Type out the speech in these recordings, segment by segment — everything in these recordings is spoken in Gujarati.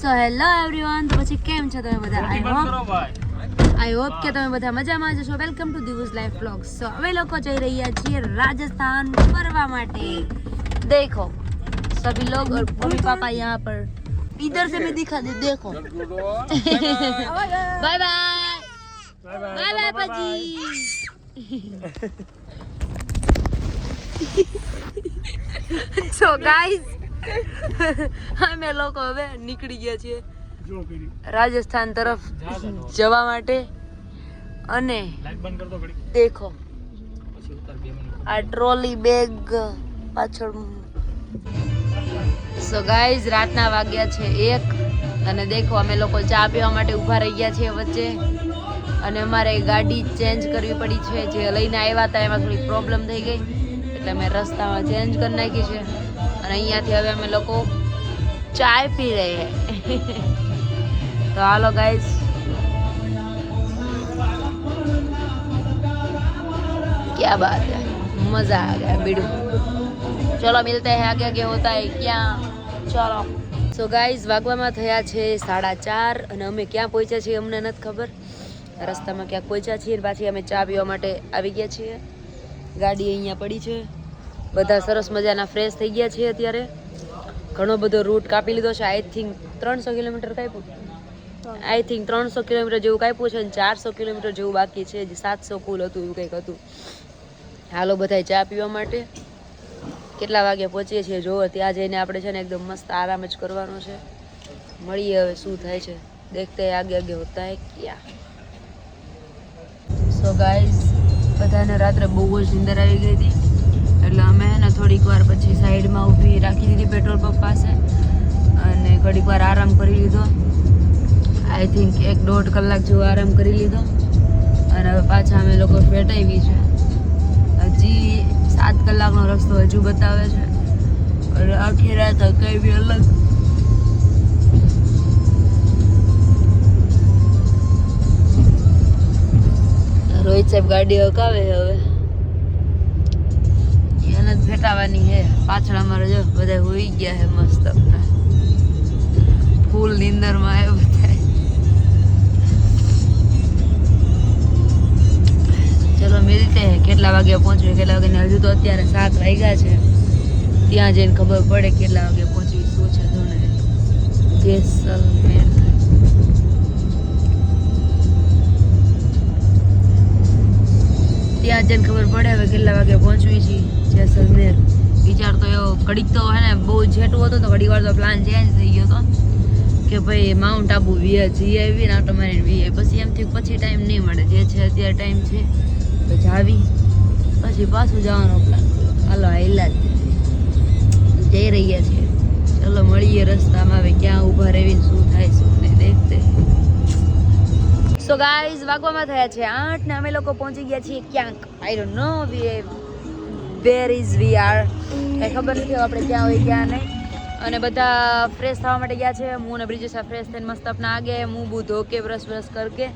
સો હેલો એવરીવન, તો પછી કેમ છો તમે બધા? આઈ હોપ કે તમે બધા મજામાં જશો. વેલકમ ટુ દિવસ લાઈફ વ્લોગ્સ. સો અમે લોકો જઈ રહ્યા છીએ રાજસ્થાન ફરવા માટે. देखो सभी लोग और मम्मी पापा यहाँ पर इधर से मैं दिखा दे. देखो बाय बाय बाय बाय पाजी. So guys, અમે લોકો હવે નીકળી ગયા છીએ રાજસ્થાન તરફ જવા માટે. અને દેખો આ ટ્રોલી બેગ પાછળ. સો ગાઈઝ, રાતના વાગ્યા છે 1 અને દેખો અમે લોકો ચા પીવા માટે ઊભા રહી ગયા છીએ વચ્ચે. અને અમારે ગાડી ચેન્જ કરવી પડી છે. જે લઈને આવ્યા હતા એમાં થોડી પ્રોબ્લેમ થઈ ગઈ એટલે અમે રસ્તામાં ચેન્જ કરી નાખી છે. અને અહીંયાથી હવે અમે લોકો ચાય પી રહે. તો હાલો ગાઈઝ, क्या बात है, मजा आ गया बीड़ू. चलो मिलते हैं आगे आगे होता है क्या. चलो. સો ગાઈઝ, વાગવામાં થયા છે 4:30 અને અમે ક્યાં પહોંચ્યા છીએ અમને નથી ખબર. રસ્તામાં ક્યાંક પહોંચ્યા છીએ. પાછી અમે ચા પીવા માટે આવી ગયા છીએ. ગાડી અહીંયા પડી છે. બધા સરસ મજાના ફ્રેશ થઈ ગયા છીએ. અત્યારે ઘણો બધો રૂટ કાપી લીધો છે. આઈ થિંક 300 કિલોમીટર કાપ્યું. આઈ થિંક 300 કિલોમીટર જેવું કાપ્યું છે અને 400 કિલોમીટર જેવું બાકી છે. 700 કુલ હતું એવું કંઈક હતું. હાલો બધા ચા પીવા માટે. કેટલા વાગે પહોંચીએ છીએ જોવો. ત્યાં જઈને આપણે છે ને એકદમ મસ્ત આરામ જ કરવાનો છે. મળીએ હવે શું થાય છે. દેખતે આગે આગે હોતા હે ક્યાં. સો ગાઈઝ, બધાને રાત્રે બહુ જ નીંદર આવી ગઈ હતી એટલે અમે ને થોડીક વાર પછી સાઈડમાં ઊભી રાખી દીધી પેટ્રોલ પંપ પાસે અને ઘડીક વાર આરામ કરી લીધો. આઈ થિંક 1-1.5 કલાક જેવો આરામ કરી લીધો. અને હવે પાછા અમે લોકો ફેટાવી છે. હજી 7 કલાકનો રસ્તો હજુ બતાવે છે. અને આખી રાત કઈ બી અલગ. રોહિત સાહેબ ગાડી હકાવે હવે એને જ ફેટાવાની છે. પાછળ અમારે જો બધા હોઈ ગયા છે મસ્ત ફૂલ નીંદરમાં આવ્યો બધા. ચલો મિલતે હે. કેટલા વાગે પહોંચવી કેટલા વાગે. હજુ તો અત્યારે 7 વાગ્યા છે. ત્યાં જઈને ખબર પડે કેટલા વાગે પહોંચવી શું છે. જો ને જેસલમેર. ત્યાં જઈને ખબર પડે હવે કેટલા વાગે પહોંચવી છે જેસલમેર. વિચાર તો એવો ઘડીક તો હે ને બહુ જેટલું હતું તો ઘડીક વાર તો પ્લાન ચેન્જ થઈ ગયો હતો કે ભાઈ માઉન્ટ આબુ જઈ આવી ને આટો મારીને વી. પછી એમ થયું પછી ટાઈમ નહીં મળે. જે છે અત્યારે ટાઈમ છે તો જાવી પછી પાછું જવાનો પ્લાન. હાલો હાઈલા જઈ રહ્યા છીએ. ચલો મળીએ રસ્તામાં. હવે ક્યાં ઊભા રહીને શું થાય શું નહીં દેખતે. સો ગાઈઝ, વાગવામાં થયા છે 8 ને અમે લોકો પહોંચી ગયા છીએ ક્યાંક. I don't know where is we are. કંઈ ખબર નથી આપણે ક્યાં હોય ક્યાં નહીં. અને બધા ફ્રેશ થવા માટે ગયા છે. હું ને બ્રિજેશા ફ્રેશ થઈને મસ્ત આપના આગે મું બૂ ધોકે બ્રશ બ્રશ કરકે.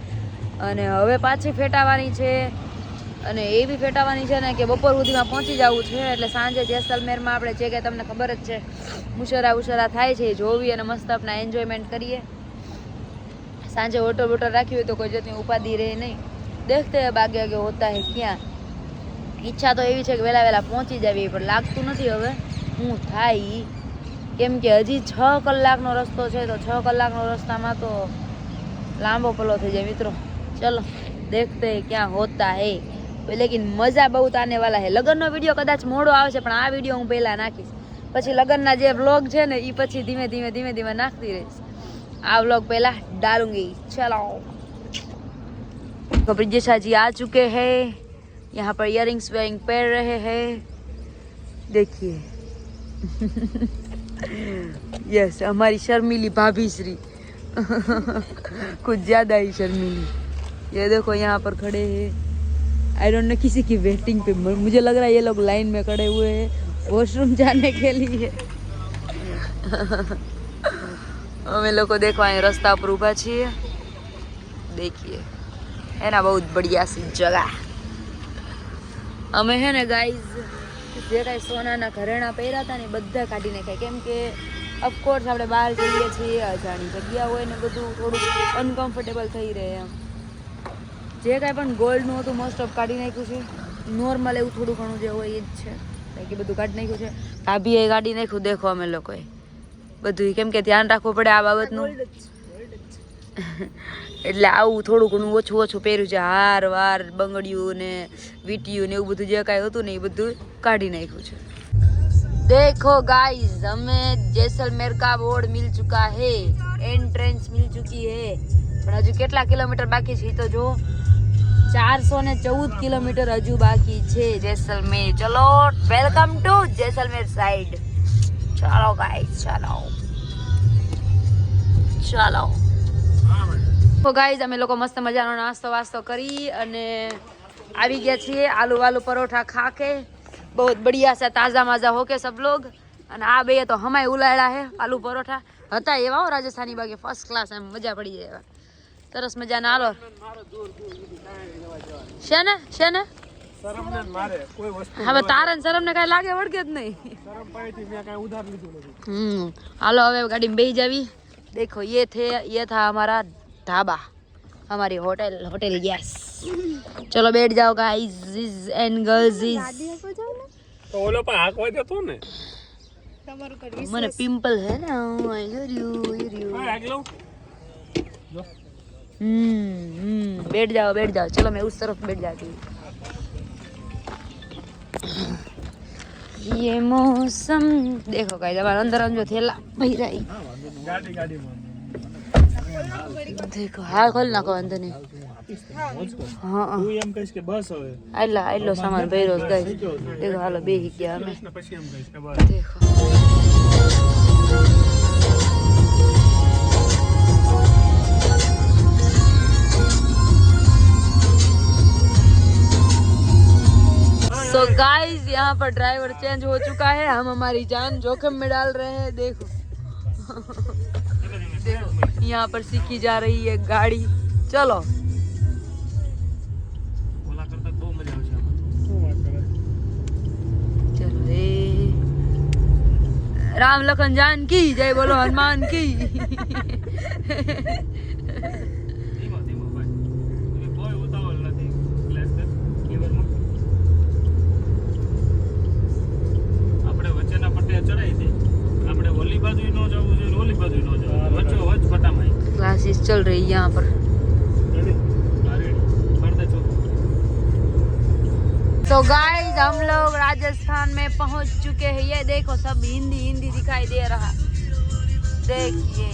અને હવે પાછી ફેટાવાની છે. અને એવી ફેટાવાની છે ને કે બપોર સુધીમાં પહોંચી જવું છે. એટલે સાંજે જેસલમેરમાં આપણે જે કે તમને ખબર જ છે મુશરા થાય છે જોવી અને મસ્ત આપના એન્જોયમેન્ટ કરીએ. સાંજે હોટલ વોટલ રાખી હોય તો કોઈ જાતની ઉપાધિ રહે નહીં. દેખતે આગે આગે હોતા હે ક્યાં. ઈચ્છા તો એવી છે કે વહેલા પહોંચી જવી પણ લાગતું નથી હવે હું થાય. કેમ કે હજી 6 કલાકનો રસ્તો છે તો 6 કલાકનો રસ્તામાં તો લાંબો પલ્લો થઈ જાય મિત્રો. ચલો દેખતે ક્યાં હોતા હે. લેકિન મજા બહુ આને વાલા હે. લગ્નનો વિડીયો કદાચ મોડો આવશે પણ આ વિડીયો હું પહેલાં નાખીશ. પછી લગ્નના જે વ્લોગ છે ને એ પછી ધીમે ધીમે નાખતી રહીશ. આ व्लॉग पहला डालूंगी. चलो तो ब्रिजेशा जी आ चुके हैं. यहाँ पर इयरिंग्स वेयरिंग पहन रहे हैं. देखिए यस हमारी शर्मीली भाभी श्री कुछ ज़्यादा ही शर्मीली. ये देखो यहाँ पर खड़े हैं. आई डोंट नो किसी की वेटिंग पे. मुझे लग रहा है ये लोग लाइन में खड़े हुए हैं वॉशरूम जाने के लिए. અમે લોકો દેખો અહીં રસ્તા પર ઊભા છીએ. देखिए है ना बहुत बढ़िया सी जगह. અમે હે ને ગાઈઝ જે કાંઈ સોનાના ઘરેણા પહેર્યા હતા ને બધા કાઢી નાખ્યા. કેમ કે ઓફકોર્સ આપણે બહાર જઈએ છીએ અજાણી જગ્યા હોય ને બધું થોડુંક અનકમ્ફર્ટેબલ થઈ રહે એમ. જે કાંઈ પણ ગોલ્ડનું હતું મોસ્ટ ઓફ કાઢી નાખ્યું છે. નોર્મલ એવું થોડું ઘણું જે હોય એ જ છે, બાકી બધું કાઢી નાખ્યું છે. ભાભીએ કાઢી નાખ્યું દેખો અમે લોકોએ બધું, કેમ કે ધ્યાન રાખવું પડે આ બાબતનું. એટલે આવું થોડું ઘણું ઓછું પહેર્યું છે. હાર વાર બંગડિયું ને વીંટિયું ને એવું બધું જે કાંઈ હતું ને એ બધું કાઢી નાખ્યું છે. देखो गाइस हमें जैसलमेर का बोर्ड मिल चुका है, एंट्रेंस मिल चुकी है, પણ હજુ કેટલા કિલોમીટર બાકી છે તો જો 414 કિલોમીટર હજુ બાકી છે જેસલમેર. ચલો વેલકમ ટુ જેસલમેર સાઈડ. ચાલો ગાઈસ ચાલો તો ગાઈસ અમે લોકો મસ્ત મજાનો નાસ્તો વાસ્તો કરી અને આવી ગયા છીએ આલू वालू परोठा खा के बहुत बढ़िया सा ताज़ा माज़ा हो के सब लोग. અને આ બે તો હમાય ઉલાયડા હે આલू પરોઠા હતા એવા રાજસ્થાની બાગે ફર્સ્ટ ક્લાસ, એમ મજા પડી જાય એવા સરસ મજાના. હાલો છે ને હવે તારે શરમ ને કઈ લાગે વળગે જ નહીં. હાલો હવે ગાડીમાં બેસી જાવી. देखो ये था हमारा ढाबा, हमारी होटल यस. चलो बैठ जाओ गाइस एंड गर्ल्स. તો ઓલો પણ હાકવા દેતો ને મને પિમ્પલ है ना बैठ जाओ चलो मैं उस तरफ बैठ जाती हूँ. ये मौसम देखो गाइस हमारे अंदर जो थैला भई रही ગાડી देखो हाँ खोल ना को अंदर नहीं. हाँ તું એમ કહીશ કે બસ હવે आइलो सामान भैरो गाइस. देखो हालो बेही गया हमें. પછી એમ કહીશ કે બસ. देखो सो गाइस यहाँ पर ड्राइवर चेंज हो चुका है. हम हमारी जान जोखिम में डाल रहे हैं. देखो यहाँ पर सीखी जा रही है गाड़ी. चलो ઓલા કરતા બહુ મજા આવશે આમાં. શું વાત કરે? चलो रे राम लखन जान की जय बोलो हनुमान की. ધીમો ધીમો ભાઈ, તમે કોઈ ઉતાવળ નથી. ક્લાસ કર કીવરમાં આપણે વચ્ચેના પટ્ટે ચડાઈ દે. આપણે ઓલી બાજુ ન જવું જોઈએ, ઓલી બાજુ ન જવું, વચ્ચો વચ્ચ પટામાં. क्लासेस चल रही है यहाँ पर. तो गाइस हम लोग राजस्थान में पहुंच चुके हैं. ये देखो सब हिंदी दिखाई दे रहा. देखिए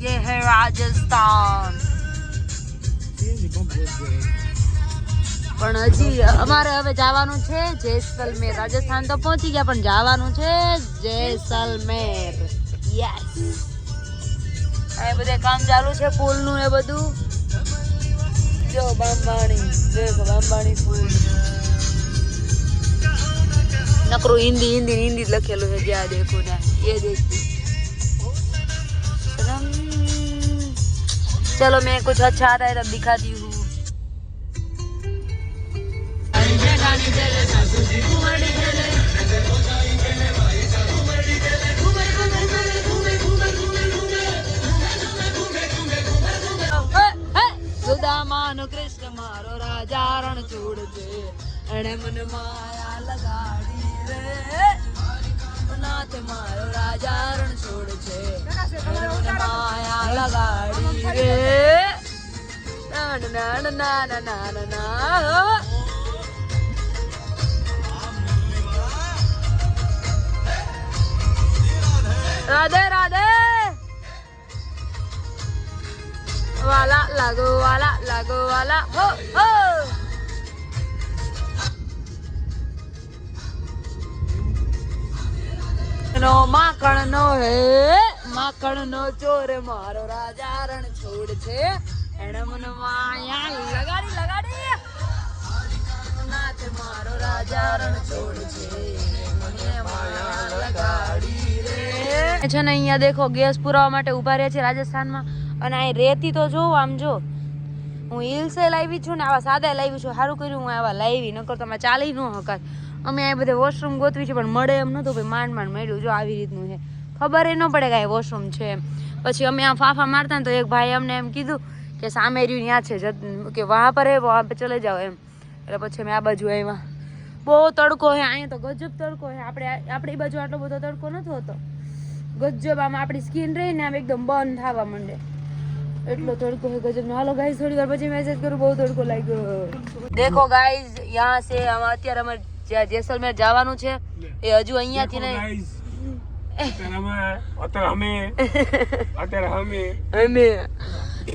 ये है राजस्थान. પણ હજી અમારે હવે જવાનું છે જેસલમેર. રાજસ્થાન તો પહોંચી ગયા પણ જવાનું છે જેસલમેર. યસ આ બધે કામ ચાલુ છે પુલનું ને બધું. જો બાંબાણી દેખો બાંબાણી પુલ. नकरो हिंदी लखेलो है. क्या देखो ना ये देखिए. चलो मैं कुछ अच्छा आता है तब दिखाती हूँ. સુદામાનો કૃષ્ણ મારો રાજા રણ છોડ છે એને મને માયા લગાડી રે. નાથ મારો રાજા રણ છોડ છે એને મને માયા લગાડી રે. ના ના ના ના ના ના. राधे राधे वाला लागो वाला हो हो. नो माखण नो है माखण नो चोर मारो राजा रण छोड़ छे एने मन माया लगाड़ी नाथ मारो राजा रण छोड़ छे મને માયા લગાડી રે. છે ને અહીંયા देखो ગેસ પુરાવા માટે ઊભા રહે છે રાજસ્થાનમાં. અને આ રેતી તો જો આમ જો હું હિલ્સે લાવી છું ને આવા સાદા લાવી છું. સારું કર્યું હું આવા લાવી, નકર તો અમે ચાલી ન હકાત. અમે આ બધે વોશરૂમ ગોતવી છે પણ મળે એમ નતું ભાઈ. માંડ મળ્યું. જો આવી રીતનું છે ખબર ન પડે કાંઈ વોશરૂમ છે એમ. પછી અમે આ ફાફા મારતા ને તો એક ભાઈ અમને એમ કીધું કે સામે રહ્યું ત્યાં છે કે વહાં પર હે વહાં પર ચલે જાઓ એમ. એટલે પછી અમે આ બાજુ આવ્યા. બહુ તડકો હે અહીંયા તો, ગજબ તડકો હે. આપણી બાજુ આટલો બધો તડકો નથી હોતો. ગજબ આમ આપણી સ્કિન રહી ને આમ એકદમ બંધ થવા માંડે એટલો તડકો હે ગજબ. હાલો ગાઈઝ થોડી વાર પછી મેસેજ કરું, બહુ તડકો લાગ્યો. દેખો ગાઈઝ યહાં સે અત્યારે અમે જ્યાં જેસલમેર જવાનું છે એ હજુ અહીંયાથી નહીં.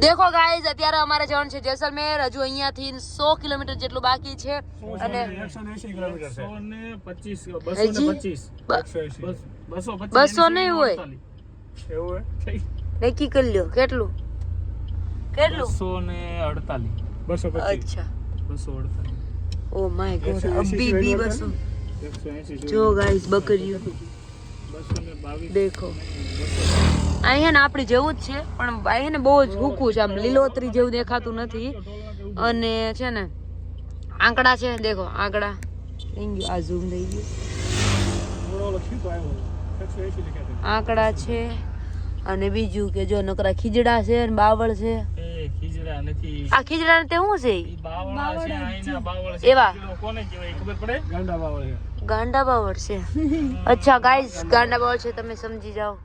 દેખો ગાઈઝ અત્યારે અમારે જવાનું છે જેસલમેર. હજુ અહીંયાથી 100 કિલોમીટર જેટલું બાકી છે અને 200 નહીં હોય નક્કી કરી લ્યો. કેટલું 248. અચ્છા 248. ઓ માય ગોડ અભી भी 200. જો ગાઈઝ બકરીઓ દેખો. અહીં ને આપણી જેવું જ છે પણ અહીં ને બહુ જ હૂકું છે, આમ લીલોતરી જેવું દેખાતું નથી. અને છે ને આંકડા છે, દેખો આંકડા થઈ ગયું. આ ઝૂમ થઈ ગયું. આંકડા છે અને બીજું કે જો નકરા ખીજડા છે અને બાવળ છે. ખીજડા નથી, આ ખીજડા ને તે શું છે? બાવળ છે. આઈના બાવળ છે. એવા કોને કહેવાય ખબર પડે? ગાંડા બાવળ છે. ગાંડા બાવળ છે. અચ્છા ગાઈઝ ગાંડા બાવળ છે, તમે સમજી જાઓ.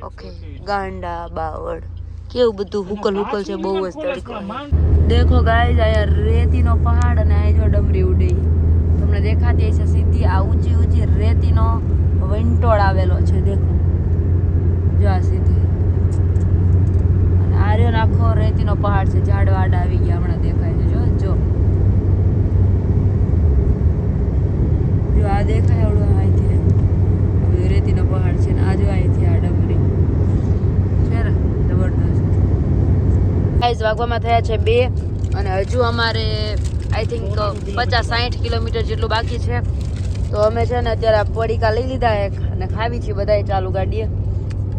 ઓકે ગાંડા બાવળ. કેવું બધું હુકલ છે, બહુ જ તડકો. દેખો ગાઈઝ અહીંયા રેતીનો પહાડ અને આ જો ડમરી ઉડે તમને દેખાતી હશે સીધી. આ ઊંચી ઊંચી રેતીનો વંટોળ આવેલો છે. દેખો જો આ સીધી. અને આ રહ્યો આખો રેતીનો પહાડ છે. ઝાડ વાડ આવી ગયા હમણાં દેખાય છે. જો આ દેખાય એવડું અહીંથી રેતીનો પહાડ છે ને આ જો અહીંથી આ ડમરી છે ને જબરદસ્ત. ગાઈઝ વાગવામાં થયા છે 2 અને હજુ અમારે આઈ થિંક 50-60 કિલોમીટર જેટલું બાકી છે. તો અમે છે ને અત્યારે પડીકા લઈ લીધા એક અને ખાવી છીએ બધાએ ચાલુ ગાડીએ.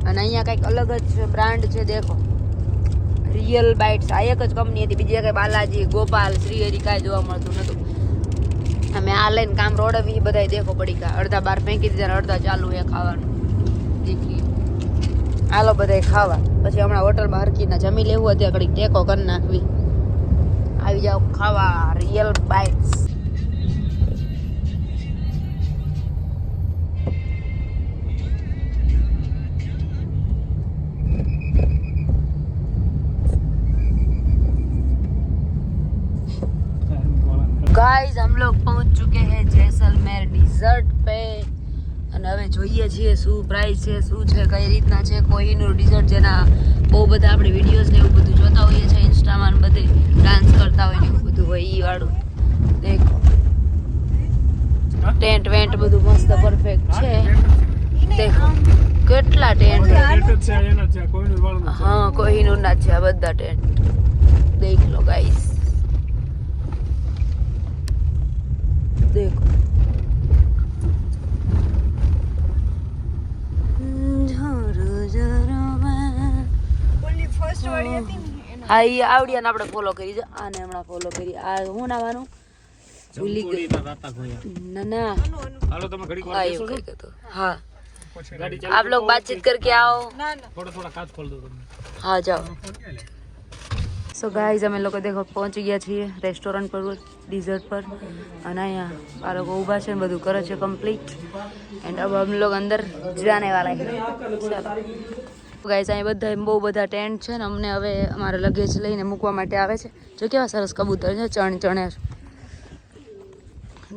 અને અહીંયા કંઈક અલગ જ બ્રાન્ડ છે. દેખો રિયલ બાઇટ્સ. આ એક જ કંપની હતી, બીજી કંઈ બાલાજી, ગોપાલ, શ્રીહરિ કાંઈ જોવા મળતું નહોતું. અમે આ લઈને કામ રોડવી બધા. દેખો પડીકા અડધા બહાર ફેંકી દીધા, અડધા ચાલુ છે ખાવાનું. દીકરી હાલો બધા ખાવા. પછી હમણાં હોટલમાં હરકીના જમી લેવું, અત્યારે ઘડીક ટેકો કરી નાખવી. આવી જાઓ ખાવા રિયલ બાઇટ્સ. गाइस हम लोग पहुंच चुके हैं जैसलमेर डिजर्ट पे અને હવે જોઈએ છીએ શું પ્રાઇસ છે, શું છે, કઈ રીતના છે. કોહિનૂર ડિઝર્ટ જેના બહુ બધા આપણે વિડીયોઝ ને એવું બધું જોતા હોઈએ છીએ ઇન્સ્ટામાં, બધે ડાન્સ કરતા હોય ને એવું બધું હોય ઈ વાળું. દેખો ટેન્ટ વેન્ટ બધું મસ્ત પરફેક્ટ છે. દેખો કેટલા ટેન્ટ. હા કોહિનૂરના છે આ બધા ટેન્ટ. દેખ લો ગાઈસ. देखो હા ઈ આવડિયાને આપણે ફોલો કરી છે. આને હમણાં ફોલો કરી. આ હું નાવાનું ભૂલી ગઈ. ના હાલો તમે ઘડીક વાર બેસો છો. हाँ आप लोग बातचीत करके आओ. થોડા કાચ ખોલ દો તમને. हाँ जाओ. સો ગાઈઝ અમે લોકો દેખો પહોંચી ગયા છીએ રેસ્ટોરન્ટ પર, ડિઝર્ટ પર. અને અહીંયા આ લોકો ઊભા છે ને બધું કરે છે કમ્પ્લીટ. એન્ડ अब हम लोग अंदर जाने वाला है. ચાલો ગાઈઝ અહીં બધા બહુ બધા ટેન્ટ છે ને અમને હવે અમારા લગેજ લઈને મૂકવા માટે આવે છે. જો કેવા સરસ કબૂતર છે, ચણે.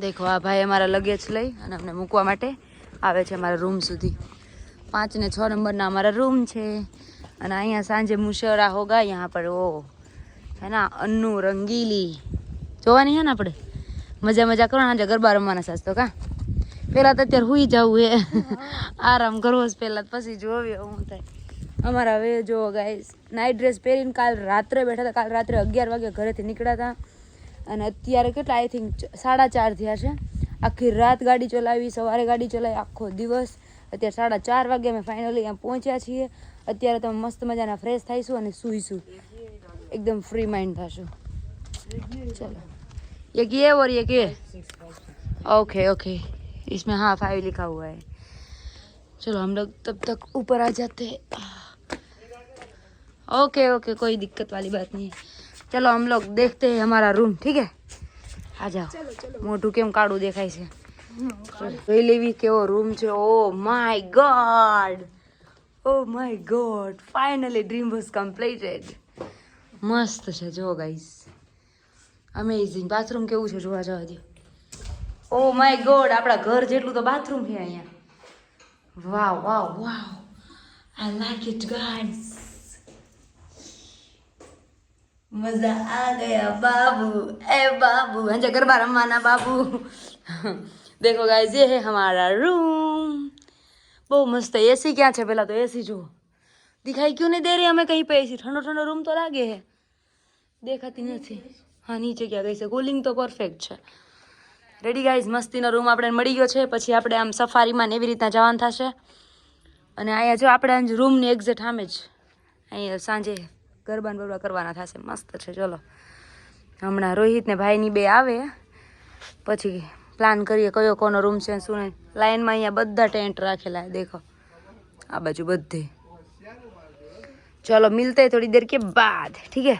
દેખો આ ભાઈ અમારા લગેજ લઈ અને અમને મૂકવા માટે આવે છે અમારા રૂમ સુધી. 5 ને 6 નંબરના અમારા રૂમ છે. અને અહીંયા સાંજે મુશરા હોગા यहाँ पर वो है ना अन्नू रंगीली જોવાની છે ને આપણે. મજા કરો આજે ગરબા રમવાના સાસ તો કા. પહેલાં તો અત્યારે હુઈ જવું હે, આરામ કરવો જ પહેલાં, પછી જોવી હું થાય. અમારા હવે જો ગાઈસ નાઇટ ડ્રેસ પહેરીને કાલ રાત્રે બેઠા હતા. કાલ રાત્રે 11 વાગે ઘરેથી નીકળ્યા હતા અને અત્યારે કેટલા આઈ થિંક 4:30 થયા છે. આખી રાત ગાડી ચલાવી, સવારે ગાડી ચલાવી, આખો દિવસ. અત્યારે 4:30 વાગે અમે ફાઇનલી અહીંયા પહોંચ્યા છીએ. અત્યારે તમે મસ્ત મજાના ફ્રેશ થઈશું અને સૂઈશું, एकदम फ्री माइंड થશું. चलो एक ये और एक ये. ओके इसमें हाँ 5 लिखा हुआ है. चलो हम लोग तब तक ऊपर आ जाते हैं। ओके ओके, कोई दिक्कत वाली बात नहीं है। चलो हम लोग देखते हैं हमारा रूम, ठीक है? आ जाओ। मोटू केम काળું દેખાય છે, જોઈ લેવી કેવો રૂમ છે। Oh my God, oh my God, finally dream was completed. મસ્ત છે જો ગાઈસ, અમેઝિંગ। બાથરૂમ કેવું છે જોવા જવા દો। ઓ માય ગોડ, આપણા ઘર જેટલું તો બાથરૂમ છે અહીંયા। વાવ વાવ વાવ, આઈ લાઈક ઇટ ગાઈસ। मजा आ गया बाबू, ए बाबू, अंजा गरबा रमवाना बाबू। देखो गाइस, ये है हमारा रूम, बहुत मस्त है। एसी क्या है, पहला तो एसी जो दिखाई क्यों नहीं दे रही हमें कहीं पे? एसी ठंडो ठंडो रूम तो लागे है, देखाती नहीं। हाँ नीचे क्या गई है, कूलिंग तो परफेक्ट है। रेडी गाइस, मस्तीનો રૂમ આપણે મળી ગયો છે। પછી આપણે આમ સફારીમાં ને એવી રીતના જવાનું થશે। અને અહીંયા જો આપણે રૂમની એક્ઝેક્ટ સામે જ અહીંયા સાંજે ગરબા ને બરબા કરવાના થશે। મસ્ત છે। ચલો હમણાં રોહિત ને ભાઈની બે આવે પછી પ્લાન કરીએ કયો કોનો રૂમ છે શું નહીં। લાઈનમાં અહીંયા બધા ટેન્ટ રાખેલા है, देखो આ બાજુ બધે। चलो मिलते हैं थोड़ी देर के बाद, ठीक है?